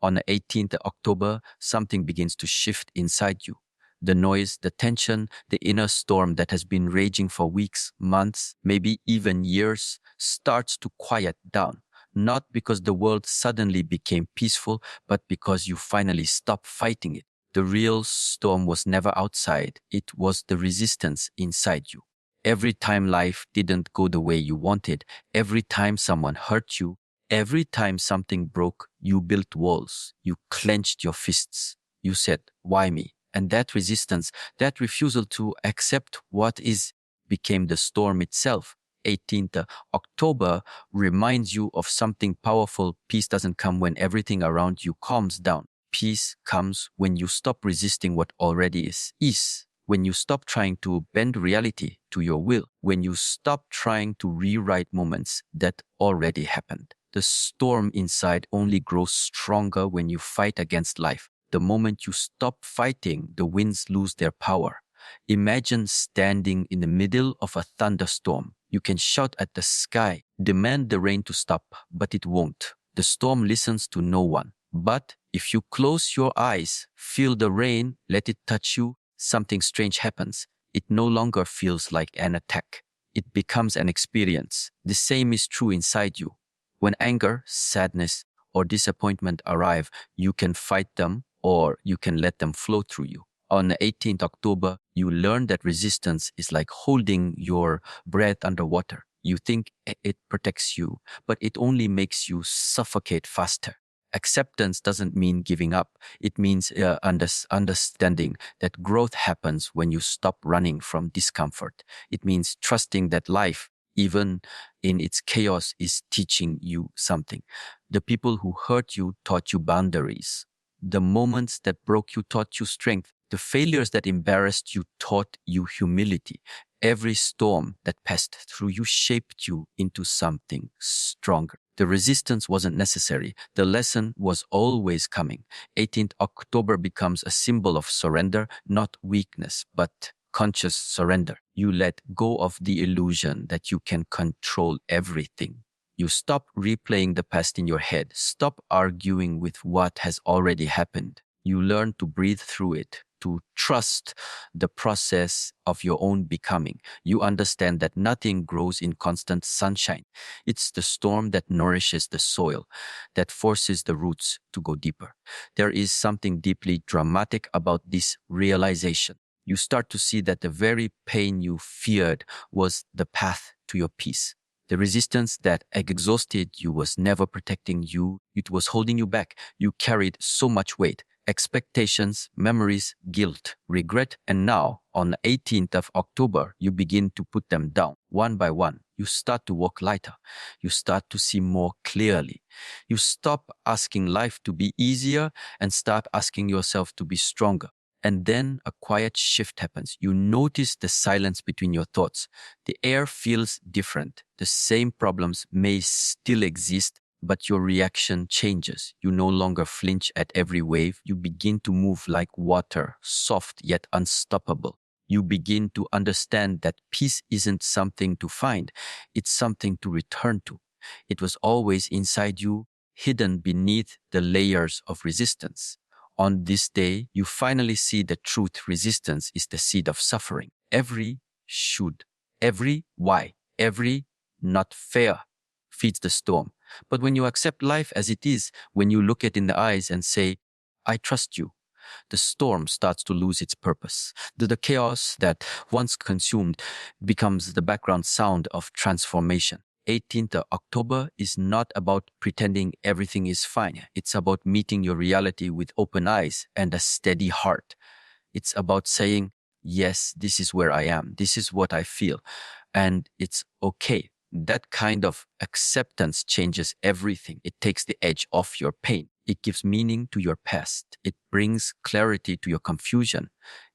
On the 18th of October, something begins to shift inside you. The noise, the tension, the inner storm that has been raging for weeks, months, maybe even years, starts to quiet down. Not because the world suddenly became peaceful, but because you finally stopped fighting it. The real storm was never outside. It was the resistance inside you. Every time life didn't go the way you wanted, every time someone hurt you, every time something broke, you built walls. You clenched your fists. You said, "Why me?" And that resistance, that refusal to accept what is, became the storm itself. 18th October reminds you of something powerful. Peace doesn't come when everything around you calms down. Peace comes when you stop resisting what already is. When you stop trying to bend reality to your will. When you stop trying to rewrite moments that already happened. The storm inside only grows stronger when you fight against life. The moment you stop fighting, the winds lose their power. Imagine standing in the middle of a thunderstorm. You can shout at the sky, demand the rain to stop, but it won't. The storm listens to no one. But if you close your eyes, feel the rain, let it touch you, something strange happens. It no longer feels like an attack. It becomes an experience. The same is true inside you. When anger, sadness, or disappointment arrive, you can fight them or you can let them flow through you. On the 18th October, you learn that resistance is like holding your breath underwater. You think it protects you, but it only makes you suffocate faster. Acceptance doesn't mean giving up. It means understanding that growth happens when you stop running from discomfort. It means trusting that life, even in its chaos, is teaching you something. The people who hurt you taught you boundaries. The moments that broke you taught you strength. The failures that embarrassed you taught you humility. Every storm that passed through you shaped you into something stronger. The resistance wasn't necessary. The lesson was always coming. 18th October becomes a symbol of surrender, not weakness, but conscious surrender. You let go of the illusion that you can control everything. You stop replaying the past in your head. Stop arguing with what has already happened. You learn to breathe through it, to trust the process of your own becoming. You understand that nothing grows in constant sunshine. It's the storm that nourishes the soil, that forces the roots to go deeper. There is something deeply dramatic about this realization. You start to see that the very pain you feared was the path to your peace. The resistance that exhausted you was never protecting you. It was holding you back. You carried so much weight. Expectations, memories, guilt, regret, and now, on the 18th of October, you begin to put them down, one by one. You start to walk lighter. You start to see more clearly. You stop asking life to be easier and start asking yourself to be stronger. And then a quiet shift happens. You notice the silence between your thoughts. The air feels different. The same problems may still exist, but your reaction changes. You no longer flinch at every wave. You begin to move like water, soft yet unstoppable. You begin to understand that peace isn't something to find. It's something to return to. It was always inside you, hidden beneath the layers of resistance. On this day, you finally see the truth. Resistance is the seed of suffering. Every should, every why, every not fair feeds the storm. But when you accept life as it is, when you look it in the eyes and say, "I trust you," the storm starts to lose its purpose. The chaos that once consumed becomes the background sound of transformation. 18th October is not about pretending everything is fine. It's about meeting your reality with open eyes and a steady heart. It's about saying, "Yes, this is where I am. This is what I feel. And it's okay." That kind of acceptance changes everything. It takes the edge off your pain. It gives meaning to your past. It brings clarity to your confusion.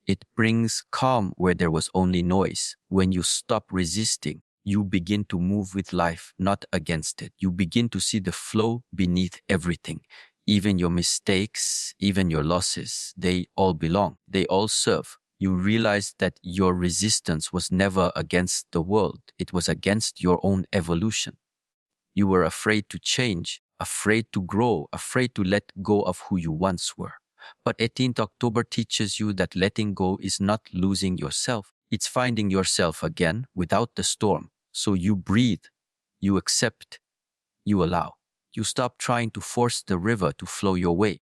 It brings calm where there was only noise. When you stop resisting, you begin to move with life, not against it. You begin to see the flow beneath everything. Even your mistakes, even your losses, they all belong. They all serve. You realize that your resistance was never against the world. It was against your own evolution. You were afraid to change, afraid to grow, afraid to let go of who you once were. But 18th October teaches you that letting go is not losing yourself. It's finding yourself again without the storm. So you breathe, you accept, you allow. You stop trying to force the river to flow your way.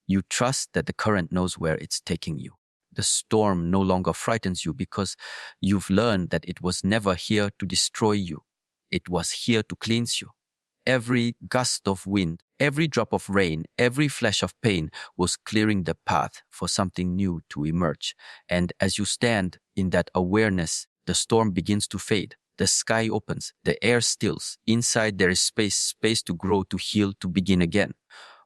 You trust that the current knows where it's taking you. The storm no longer frightens you because you've learned that it was never here to destroy you. It was here to cleanse you. Every gust of wind, every drop of rain, every flash of pain was clearing the path for something new to emerge. And as you stand in that awareness, the storm begins to fade. The sky opens, the air stills. Inside there is space to grow, to heal, to begin again.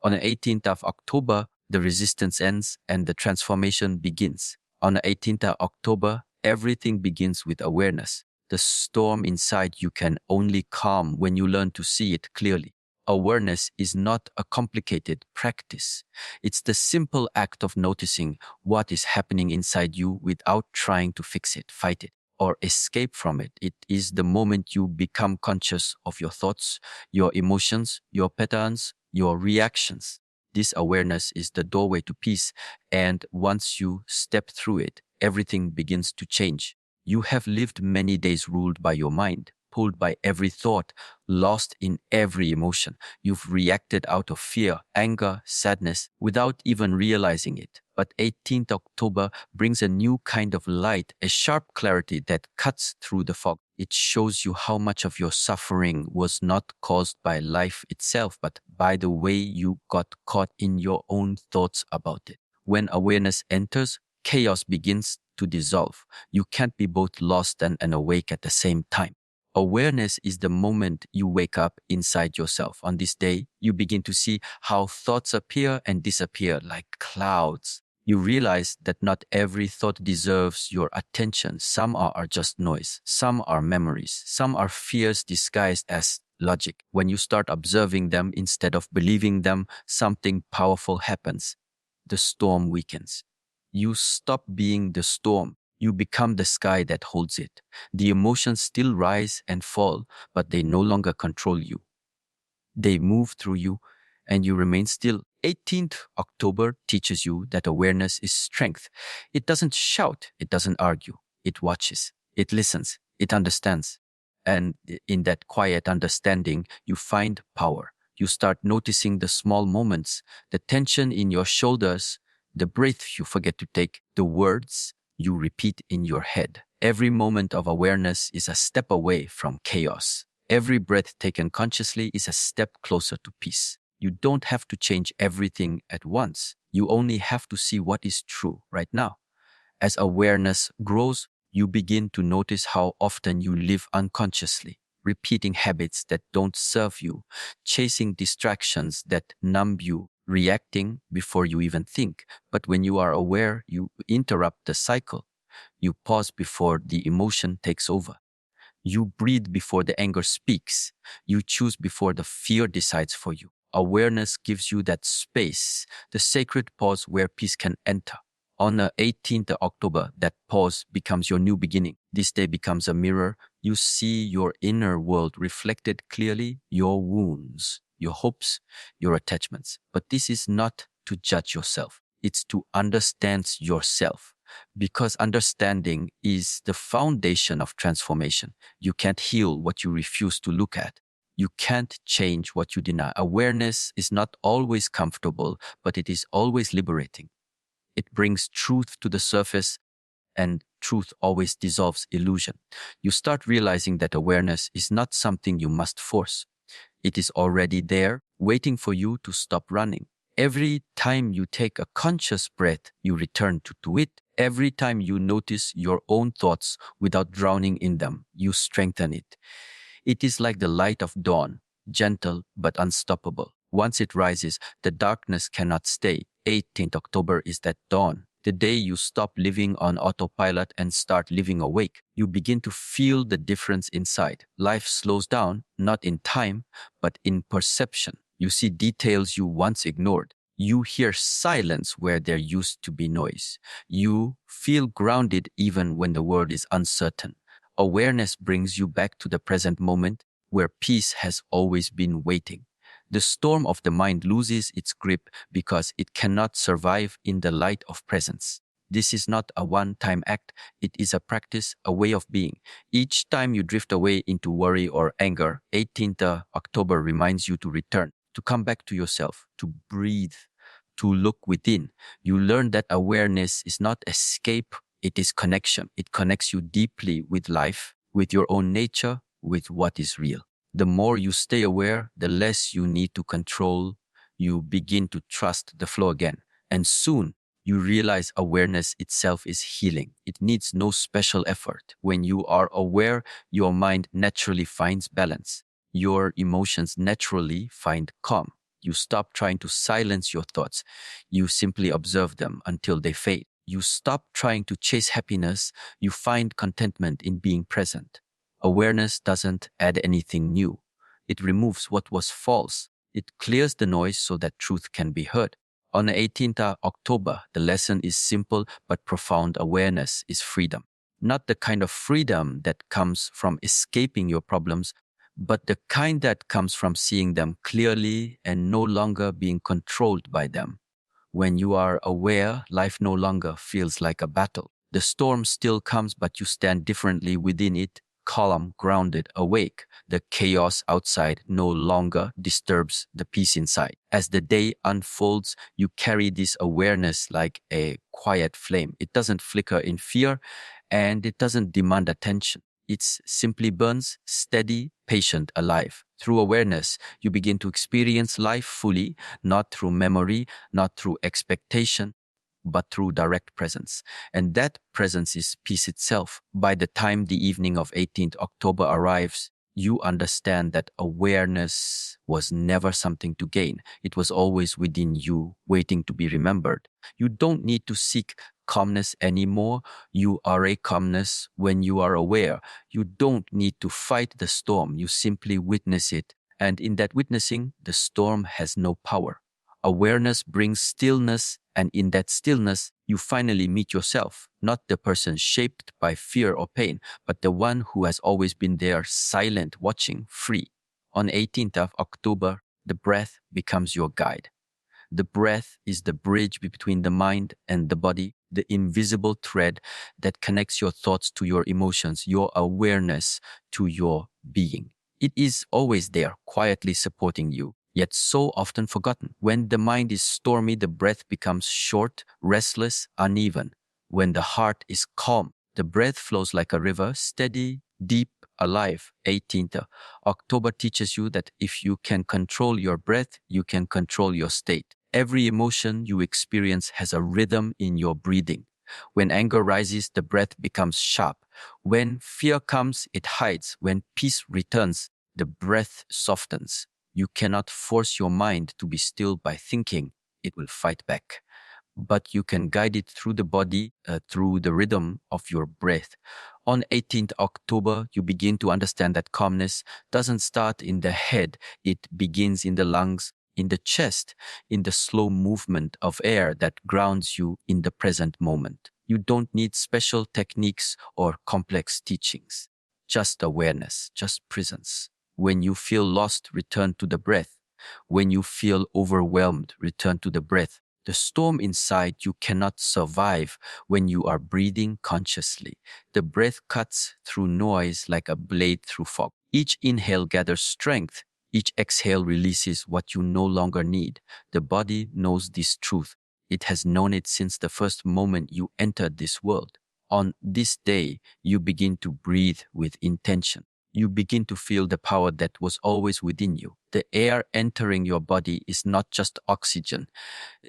On the 18th of October, the resistance ends and the transformation begins. On the 18th of October, everything begins with awareness. The storm inside you can only calm when you learn to see it clearly. Awareness is not a complicated practice. It's the simple act of noticing what is happening inside you without trying to fix it, fight it, or escape from it. It is the moment you become conscious of your thoughts, your emotions, your patterns, your reactions. This awareness is the doorway to peace, and once you step through it, everything begins to change. You have lived many days ruled by your mind, pulled by every thought, lost in every emotion. You've reacted out of fear, anger, sadness, without even realizing it. But 18th October brings a new kind of light, a sharp clarity that cuts through the fog. It shows you how much of your suffering was not caused by life itself, but by the way you got caught in your own thoughts about it. When awareness enters, chaos begins to dissolve. You can't be both lost and awake at the same time. Awareness is the moment you wake up inside yourself. On this day, you begin to see how thoughts appear and disappear like clouds. You realize that not every thought deserves your attention. Some are just noise. Some are memories. Some are fears disguised as logic. When you start observing them instead of believing them, something powerful happens. The storm weakens. You stop being the storm. You become the sky that holds it. The emotions still rise and fall, but they no longer control you. They move through you and you remain still. 18th October teaches you that awareness is strength. It doesn't shout, it doesn't argue. It watches, it listens, it understands. And in that quiet understanding, you find power. You start noticing the small moments, the tension in your shoulders, the breath you forget to take, the words you repeat in your head. Every moment of awareness is a step away from chaos. Every breath taken consciously is a step closer to peace. You don't have to change everything at once. You only have to see what is true right now. As awareness grows, you begin to notice how often you live unconsciously, repeating habits that don't serve you, chasing distractions that numb you, reacting before you even think. But when you are aware, you interrupt the cycle. You pause before the emotion takes over. You breathe before the anger speaks. You choose before the fear decides for you. Awareness gives you that space, the sacred pause where peace can enter. On the 18th of October, that pause becomes your new beginning. This day becomes a mirror. You see your inner world reflected clearly, your wounds, your hopes, your attachments. But this is not to judge yourself. It's to understand yourself. Because understanding is the foundation of transformation. You can't heal what you refuse to look at. You can't change what you deny. Awareness is not always comfortable, but it is always liberating. It brings truth to the surface, and truth always dissolves illusion. You start realizing that awareness is not something you must force. It is already there, waiting for you to stop running. Every time you take a conscious breath, you return to it. Every time you notice your own thoughts without drowning in them, you strengthen it. It is like the light of dawn, gentle but unstoppable. Once it rises, the darkness cannot stay. 18th October is that dawn. The day you stop living on autopilot and start living awake, you begin to feel the difference inside. Life slows down, not in time, but in perception. You see details you once ignored. You hear silence where there used to be noise. You feel grounded even when the world is uncertain. Awareness brings you back to the present moment where peace has always been waiting. The storm of the mind loses its grip because it cannot survive in the light of presence. This is not a one-time act, it is a practice, a way of being. Each time you drift away into worry or anger, 18th October reminds you to return, to come back to yourself, to breathe, to look within. You learn that awareness is not escape, it is connection. It connects you deeply with life, with your own nature, with what is real. The more you stay aware, the less you need to control. You begin to trust the flow again. And soon, you realize awareness itself is healing. It needs no special effort. When you are aware, your mind naturally finds balance. Your emotions naturally find calm. You stop trying to silence your thoughts. You simply observe them until they fade. You stop trying to chase happiness. You find contentment in being present. Awareness doesn't add anything new. It removes what was false. It clears the noise so that truth can be heard. On the 18th October, the lesson is simple but profound. Awareness is freedom. Not the kind of freedom that comes from escaping your problems, but the kind that comes from seeing them clearly and no longer being controlled by them. When you are aware, life no longer feels like a battle. The storm still comes, but you stand differently within it, calm, grounded, awake. The chaos outside no longer disturbs the peace inside. As the day unfolds, you carry this awareness like a quiet flame. It doesn't flicker in fear and it doesn't demand attention. It simply burns, steady, patient, alive. Through awareness, you begin to experience life fully, not through memory, not through expectation, but through direct presence. And that presence is peace itself. By the time the evening of 18th October arrives, you understand that awareness was never something to gain. It was always within you, waiting to be remembered. You don't need to seek calmness anymore. You are a calmness when you are aware. You don't need to fight the storm. You simply witness it. And in that witnessing, the storm has no power. Awareness brings stillness, and in that stillness, you finally meet yourself, not the person shaped by fear or pain, but the one who has always been there, silent, watching, free. On 18th of October, the breath becomes your guide. The breath is the bridge between the mind and the body, the invisible thread that connects your thoughts to your emotions, your awareness to your being. It is always there, quietly supporting you, yet so often forgotten. When the mind is stormy, the breath becomes short, restless, uneven. When the heart is calm, the breath flows like a river, steady, deep, alive. 18th October teaches you that if you can control your breath, you can control your state. Every emotion you experience has a rhythm in your breathing. When anger rises, the breath becomes sharp. When fear comes, it hides. When peace returns, the breath softens. You cannot force your mind to be still by thinking. It will fight back. But you can guide it through the body, through the rhythm of your breath. On 18th October, you begin to understand that calmness doesn't start in the head. It begins in the lungs, in the chest, in the slow movement of air that grounds you in the present moment. You don't need special techniques or complex teachings. Just awareness, just presence. When you feel lost, return to the breath. When you feel overwhelmed, return to the breath. The storm inside you cannot survive when you are breathing consciously. The breath cuts through noise like a blade through fog. Each inhale gathers strength. Each exhale releases what you no longer need. The body knows this truth. It has known it since the first moment you entered this world. On this day, you begin to breathe with intention. You begin to feel the power that was always within you. The air entering your body is not just oxygen.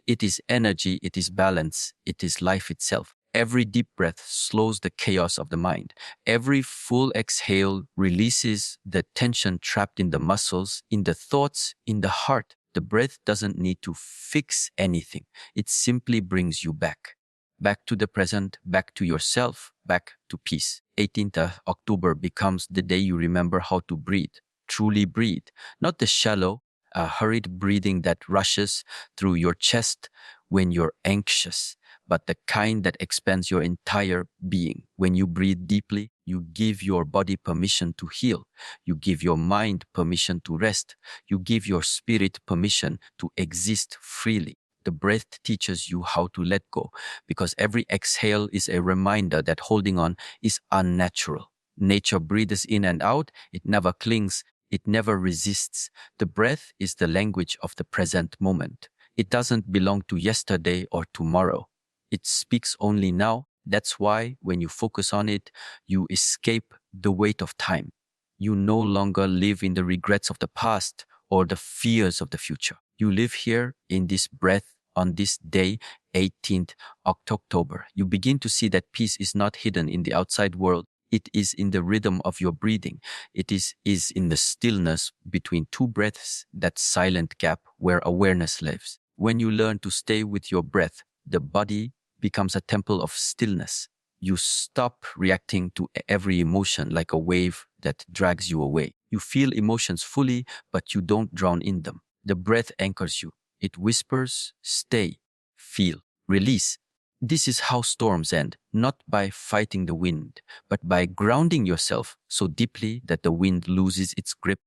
It is energy, it is balance, it is life itself. Every deep breath slows the chaos of the mind. Every full exhale releases the tension trapped in the muscles, in the thoughts, in the heart. The breath doesn't need to fix anything. It simply brings you back. Back to the present, back to yourself, back to peace. 18th October becomes the day you remember how to breathe. Truly breathe. Not the shallow, hurried breathing that rushes through your chest when you're anxious, but the kind that expands your entire being. When you breathe deeply, You give your body permission to heal. You give your mind permission to rest. You give your spirit permission to exist freely. The breath teaches you how to let go because every exhale is a reminder that holding on is unnatural. Nature breathes in and out. It never clings. It never resists. The breath is the language of the present moment. It doesn't belong to yesterday or tomorrow. It speaks only now. That's why when you focus on it, you escape the weight of time. You no longer live in the regrets of the past or the fears of the future. You live here in this breath on this day, 18th October. You begin to see that peace is not hidden in the outside world. It is in the rhythm of your breathing. It is in the stillness between two breaths, that silent gap where awareness lives. When you learn to stay with your breath, the body becomes a temple of stillness. You stop reacting to every emotion like a wave that drags you away. You feel emotions fully, but you don't drown in them. The breath anchors you. It whispers, stay, feel, release. This is how storms end, not by fighting the wind, but by grounding yourself so deeply that the wind loses its grip.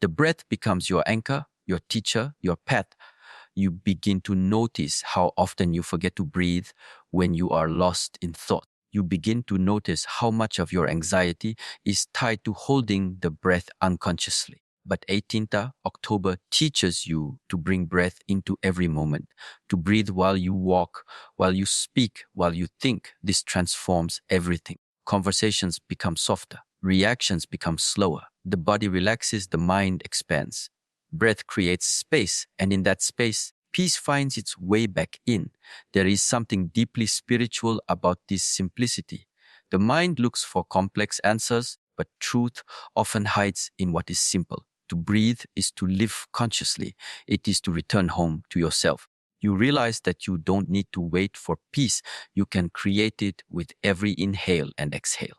The breath becomes your anchor, your teacher, your path. You begin to notice how often you forget to breathe when you are lost in thought. You begin to notice how much of your anxiety is tied to holding the breath unconsciously. But 18th October teaches you to bring breath into every moment, to breathe while you walk, while you speak, while you think. This transforms everything. Conversations become softer, reactions become slower, the body relaxes, the mind expands. Breath creates space, and in that space, peace finds its way back in. There is something deeply spiritual about this simplicity. The mind looks for complex answers, but truth often hides in what is simple. To breathe is to live consciously. It is to return home to yourself. You realize that you don't need to wait for peace. You can create it with every inhale and exhale.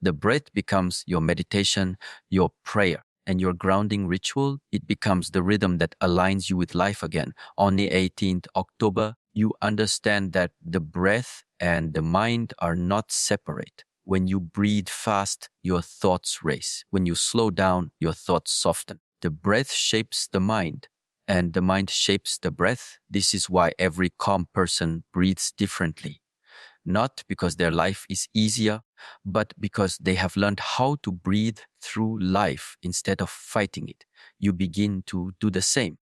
The breath becomes your meditation, your prayer, and your grounding ritual. It becomes the rhythm that aligns you with life again. On the 18th October, you understand that the breath and the mind are not separate. When you breathe fast, your thoughts race. When you slow down, your thoughts soften. The breath shapes the mind, and the mind shapes the breath. This is why every calm person breathes differently, not because their life is easier, but because they have learned how to breathe through life instead of fighting it. You begin to do the same.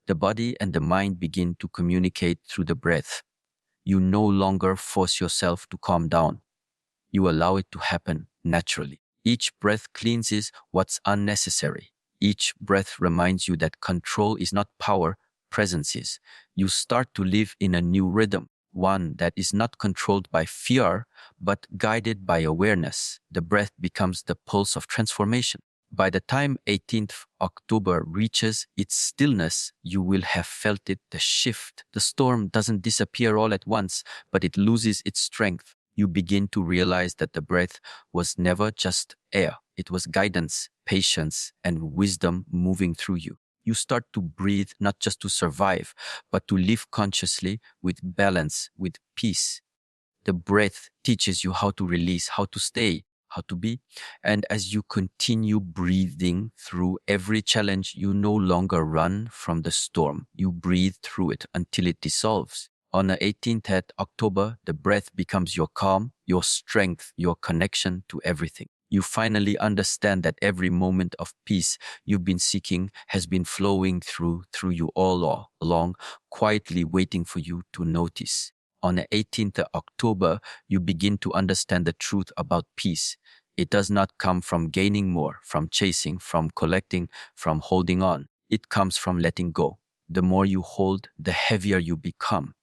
The body and the mind begin to communicate through the breath. You no longer force yourself to calm down. You allow it to happen naturally. Each breath cleanses what's unnecessary. Each breath reminds you that control is not power, presence is. You start to live in a new rhythm, one that is not controlled by fear, but guided by awareness. The breath becomes the pulse of transformation. By the time 18th October reaches its stillness, you will have felt it, the shift. The storm doesn't disappear all at once, but it loses its strength. You begin to realize that the breath was never just air. It was guidance, patience, and wisdom moving through you. You start to breathe not just to survive, but to live consciously with balance, with peace. The breath teaches you how to release, how to stay, how to be. And as you continue breathing through every challenge, you no longer run from the storm. You breathe through it until it dissolves. On the 18th at October, the breath becomes your calm, your strength, your connection to everything. You finally understand that every moment of peace you've been seeking has been flowing through you all along, quietly waiting for you to notice. On the 18th of October, you begin to understand the truth about peace. It does not come from gaining more, from chasing, from collecting, from holding on. It comes from letting go. The more you hold, the heavier you become.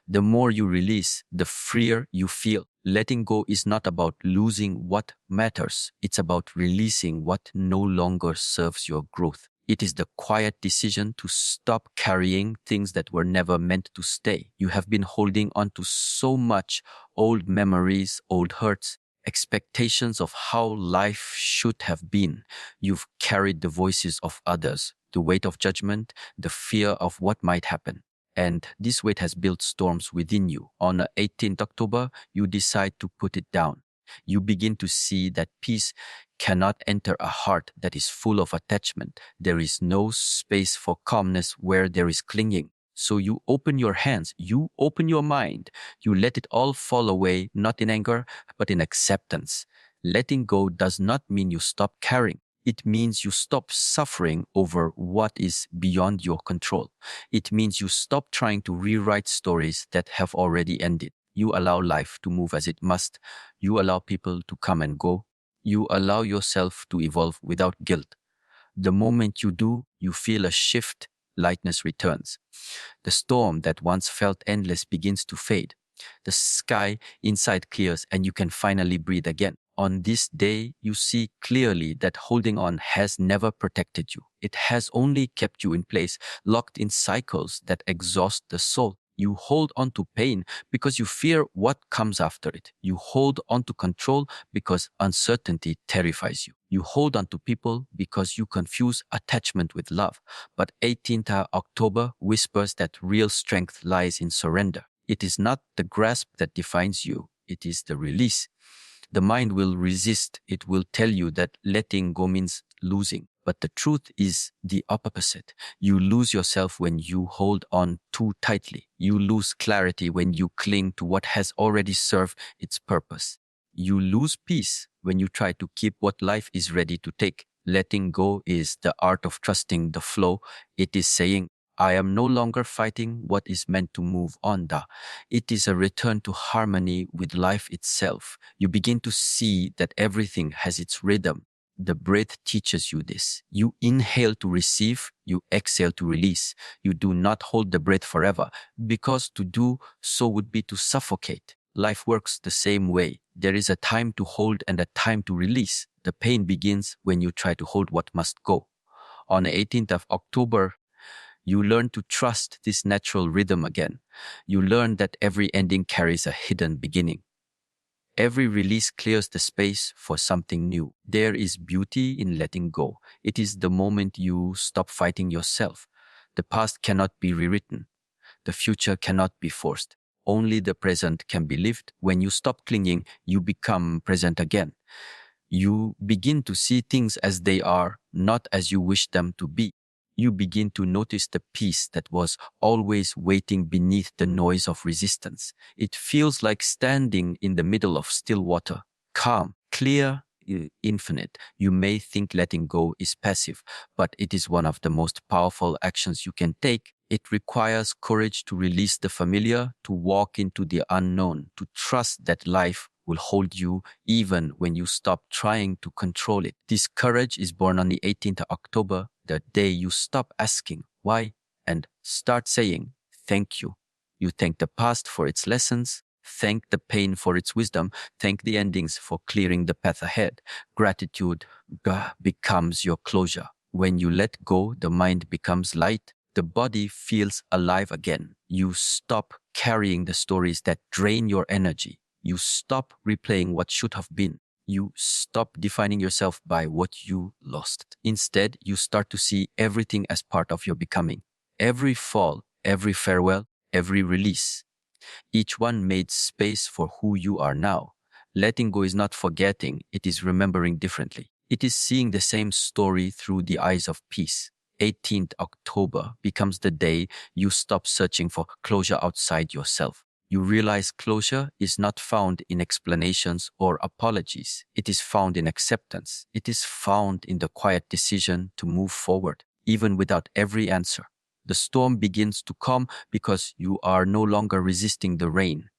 The more you release, the freer you feel. Letting go is not about losing what matters. It's about releasing what no longer serves your growth. It is the quiet decision to stop carrying things that were never meant to stay. You have been holding on to so much old memories, old hurts, expectations of how life should have been. You've carried the voices of others, the weight of judgment, the fear of what might happen. And this weight has built storms within you. On the 18th October, you decide to put it down. You begin to see that peace cannot enter a heart that is full of attachment. There is no space for calmness where there is clinging. So you open your hands, you open your mind, you let it all fall away, not in anger, but in acceptance. Letting go does not mean you stop caring. It means you stop suffering over what is beyond your control. It means you stop trying to rewrite stories that have already ended. You allow life to move as it must. You allow people to come and go. You allow yourself to evolve without guilt. The moment you do, you feel a shift, lightness returns. The storm that once felt endless begins to fade. The sky inside clears and you can finally breathe again. On this day, you see clearly that holding on has never protected you. It has only kept you in place, locked in cycles that exhaust the soul. You hold on to pain because you fear what comes after it. You hold on to control because uncertainty terrifies you. You hold on to people because you confuse attachment with love. But 18th October whispers that real strength lies in surrender. It is not the grasp that defines you, it is the release. The mind will resist. It will tell you that letting go means losing. But the truth is the opposite. You lose yourself when you hold on too tightly. You lose clarity when you cling to what has already served its purpose. You lose peace when you try to keep what life is ready to take. Letting go is the art of trusting the flow. It is saying, I am no longer fighting what is meant to move on. It is a return to harmony with life itself. You begin to see that everything has its rhythm. The breath teaches you this. You inhale to receive, you exhale to release. You do not hold the breath forever, because to do so would be to suffocate. Life works the same way. There is a time to hold and a time to release. The pain begins when you try to hold what must go. On the 18th of October, you learn to trust this natural rhythm again. You learn that every ending carries a hidden beginning. Every release clears the space for something new. There is beauty in letting go. It is the moment you stop fighting yourself. The past cannot be rewritten. The future cannot be forced. Only the present can be lived. When you stop clinging, you become present again. You begin to see things as they are, not as you wish them to be. You begin to notice the peace that was always waiting beneath the noise of resistance. It feels like standing in the middle of still water, calm, clear, infinite. You may think letting go is passive, but it is one of the most powerful actions you can take. It requires courage to release the familiar, to walk into the unknown, to trust that life will hold you even when you stop trying to control it. This courage is born on the 18th of October, the day you stop asking why and start saying thank you. You thank the past for its lessons, thank the pain for its wisdom, thank the endings for clearing the path ahead. Gratitude becomes your closure. When you let go, the mind becomes light. The body feels alive again. You stop carrying the stories that drain your energy. You stop replaying what should have been. You stop defining yourself by what you lost. Instead, you start to see everything as part of your becoming. Every fall, every farewell, every release. Each one made space for who you are now. Letting go is not forgetting, it is remembering differently. It is seeing the same story through the eyes of peace. 18th October becomes the day you stop searching for closure outside yourself. You realize closure is not found in explanations or apologies. It is found in acceptance. It is found in the quiet decision to move forward, even without every answer. The storm begins to calm because you are no longer resisting the rain.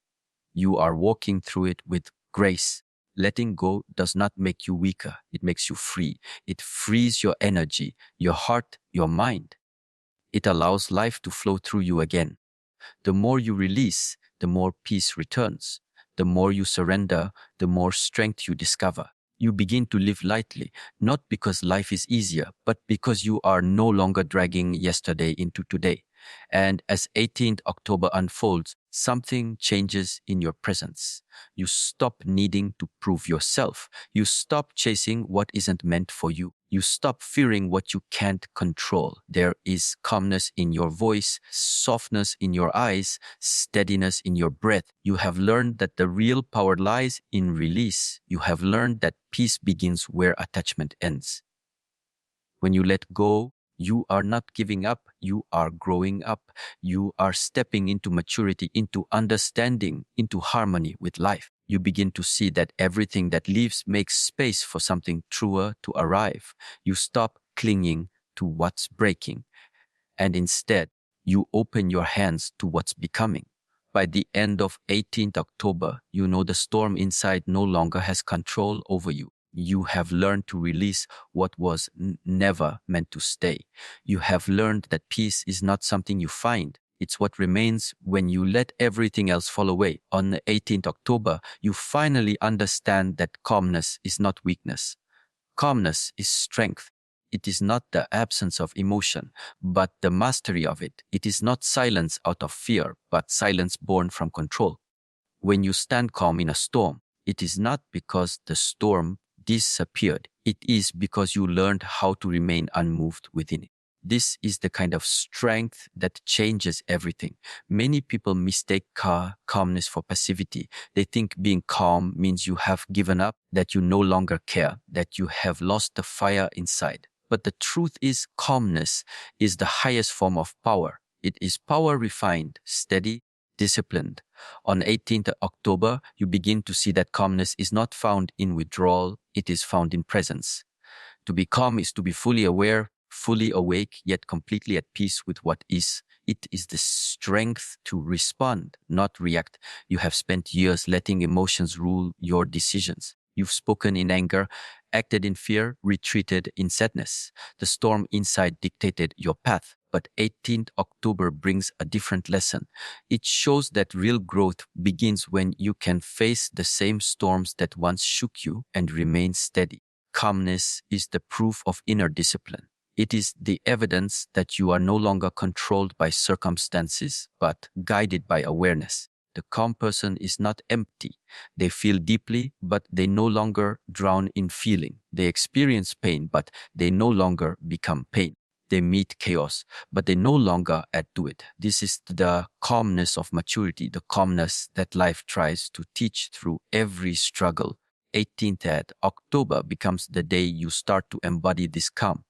You are walking through it with grace. Letting go does not make you weaker. It makes you free. It frees your energy, your heart, your mind. It allows life to flow through you again. The more you release, the more peace returns. The more you surrender, the more strength you discover. You begin to live lightly, not because life is easier, but because you are no longer dragging yesterday into today. And as 18th October unfolds, something changes in your presence. You stop needing to prove yourself. You stop chasing what isn't meant for you. You stop fearing what you can't control. There is calmness in your voice, softness in your eyes, steadiness in your breath. You have learned that the real power lies in release. You have learned that peace begins where attachment ends. When you let go, you are not giving up, you are growing up. You are stepping into maturity, into understanding, into harmony with life. You begin to see that everything that leaves makes space for something truer to arrive. You stop clinging to what's breaking, and instead, you open your hands to what's becoming. By the end of 18th October, you know the storm inside no longer has control over you. You have learned to release what was never meant to stay. You have learned that peace is not something you find. It's what remains when you let everything else fall away. On the 18th October, you finally understand that calmness is not weakness. Calmness is strength. It is not the absence of emotion, but the mastery of it. It is not silence out of fear, but silence born from control. When you stand calm in a storm, it is not because the storm disappeared. It is because you learned how to remain unmoved within it. This is the kind of strength that changes everything. Many people mistake calmness for passivity. They think being calm means you have given up, that you no longer care, that you have lost the fire inside. But the truth is, calmness is the highest form of power. It is power refined, steady, disciplined. On 18th October, you begin to see that calmness is not found in withdrawal, it is found in presence. To be calm is to be fully aware, fully awake, yet completely at peace with what is. It is the strength to respond, not react. You have spent years letting emotions rule your decisions. You've spoken in anger, acted in fear, retreated in sadness. The storm inside dictated your path. But 18th October brings a different lesson. It shows that real growth begins when you can face the same storms that once shook you and remain steady. Calmness is the proof of inner discipline. It is the evidence that you are no longer controlled by circumstances, but guided by awareness. The calm person is not empty. They feel deeply, but they no longer drown in feeling. They experience pain, but they no longer become pain. They meet chaos, but they no longer add to it. This is the calmness of maturity, the calmness that life tries to teach through every struggle. 18th October becomes the day you start to embody this calm.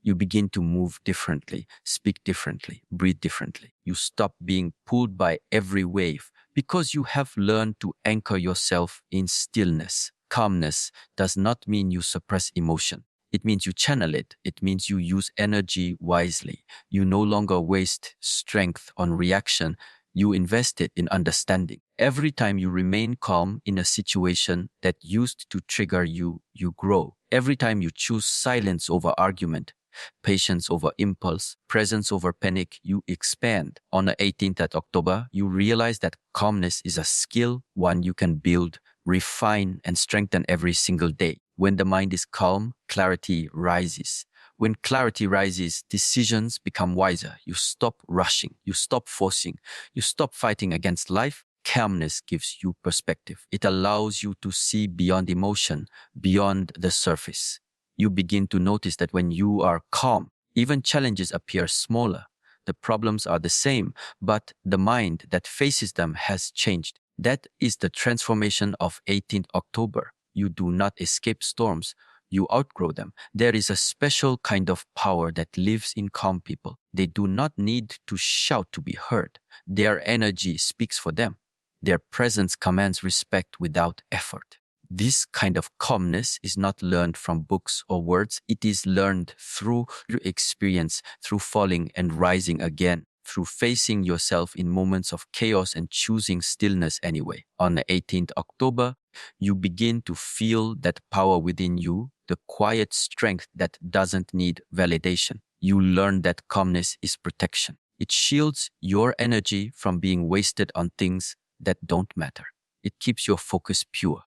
You begin to move differently, speak differently, breathe differently. You stop being pulled by every wave because you have learned to anchor yourself in stillness. Calmness does not mean you suppress emotion. It means you channel it. It means you use energy wisely. You no longer waste strength on reaction. You invest it in understanding. Every time you remain calm in a situation that used to trigger you, you grow. Every time you choose silence over argument, patience over impulse, presence over panic, you expand. On the 18th of October, you realize that calmness is a skill, one you can build, refine, and strengthen every single day. When the mind is calm, clarity rises. When clarity rises, decisions become wiser. You stop rushing. You stop forcing. You stop fighting against life. Calmness gives you perspective. It allows you to see beyond emotion, beyond the surface. You begin to notice that when you are calm, even challenges appear smaller. The problems are the same, but the mind that faces them has changed. That is the transformation of 18th October. You do not escape storms. You outgrow them. There is a special kind of power that lives in calm people. They do not need to shout to be heard. Their energy speaks for them. Their presence commands respect without effort. This kind of calmness is not learned from books or words. It is learned through experience, through falling and rising again, through facing yourself in moments of chaos and choosing stillness anyway. On the 18th October, you begin to feel that power within you, the quiet strength that doesn't need validation. You learn that calmness is protection. It shields your energy from being wasted on things that don't matter. It keeps your focus pure.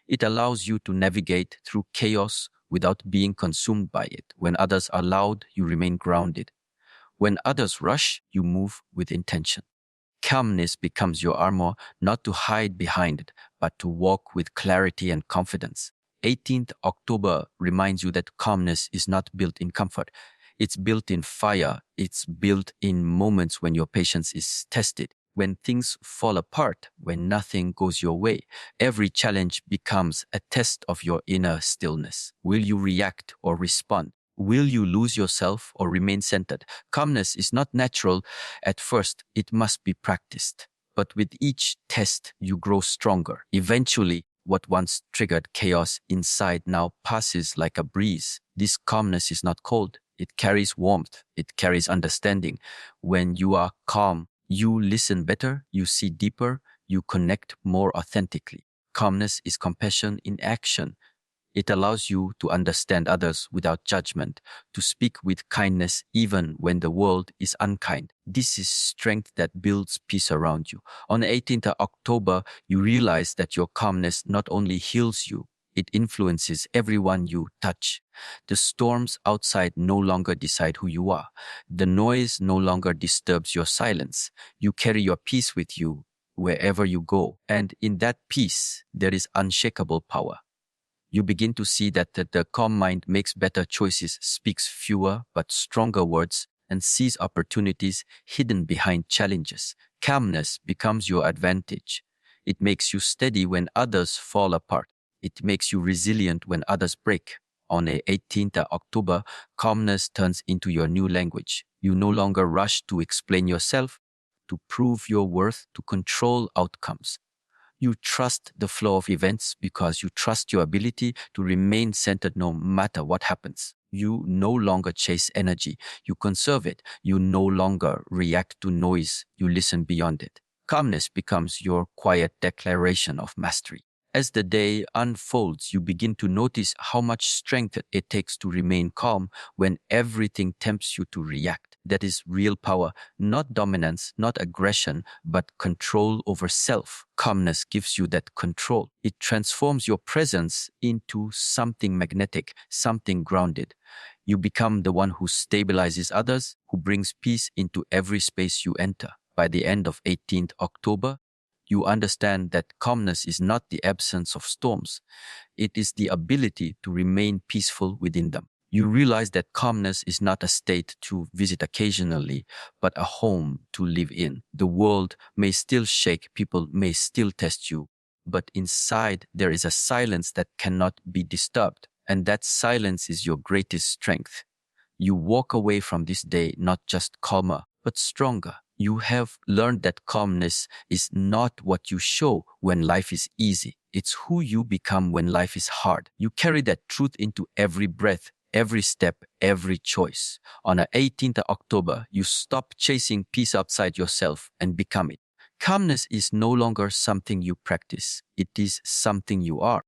It allows you to navigate through chaos without being consumed by it. When others are loud, you remain grounded. When others rush, you move with intention. Calmness becomes your armor, not to hide behind it, but to walk with clarity and confidence. 18th October reminds you that calmness is not built in comfort. It's built in fire. It's built in moments when your patience is tested, when things fall apart, when nothing goes your way. Every challenge becomes a test of your inner stillness. Will you react or respond? Will you lose yourself or remain centered? Calmness is not natural at first, it must be practiced. But with each test, you grow stronger. Eventually, what once triggered chaos inside now passes like a breeze. This calmness is not cold. It carries warmth. It carries understanding. When you are calm, you listen better, you see deeper, you connect more authentically. Calmness is compassion in action. It allows you to understand others without judgment, to speak with kindness even when the world is unkind. This is strength that builds peace around you. On 18th October, you realize that your calmness not only heals you, it influences everyone you touch. The storms outside no longer decide who you are. The noise no longer disturbs your silence. You carry your peace with you wherever you go. And in that peace, there is unshakable power. You begin to see that the calm mind makes better choices, speaks fewer but stronger words, and sees opportunities hidden behind challenges. Calmness becomes your advantage. It makes you steady when others fall apart. It makes you resilient when others break. On the 18th October, calmness turns into your new language. You no longer rush to explain yourself, to prove your worth, to control outcomes. You trust the flow of events because you trust your ability to remain centered no matter what happens. You no longer chase energy, you conserve it. You no longer react to noise, you listen beyond it. Calmness becomes your quiet declaration of mastery. As the day unfolds, you begin to notice how much strength it takes to remain calm when everything tempts you to react. That is real power, not dominance, not aggression, but control over self. Calmness gives you that control. It transforms your presence into something magnetic, something grounded. You become the one who stabilizes others, who brings peace into every space you enter. By the end of 18th October, you understand that calmness is not the absence of storms. It is the ability to remain peaceful within them. You realize that calmness is not a state to visit occasionally, but a home to live in. The world may still shake, people may still test you, but inside there is a silence that cannot be disturbed. And that silence is your greatest strength. You walk away from this day not just calmer, but stronger. You have learned that calmness is not what you show when life is easy. It's who you become when life is hard. You carry that truth into every breath, every step, every choice. On the 18th October, you stop chasing peace outside yourself and become it. Calmness is no longer something you practice. It is something you are.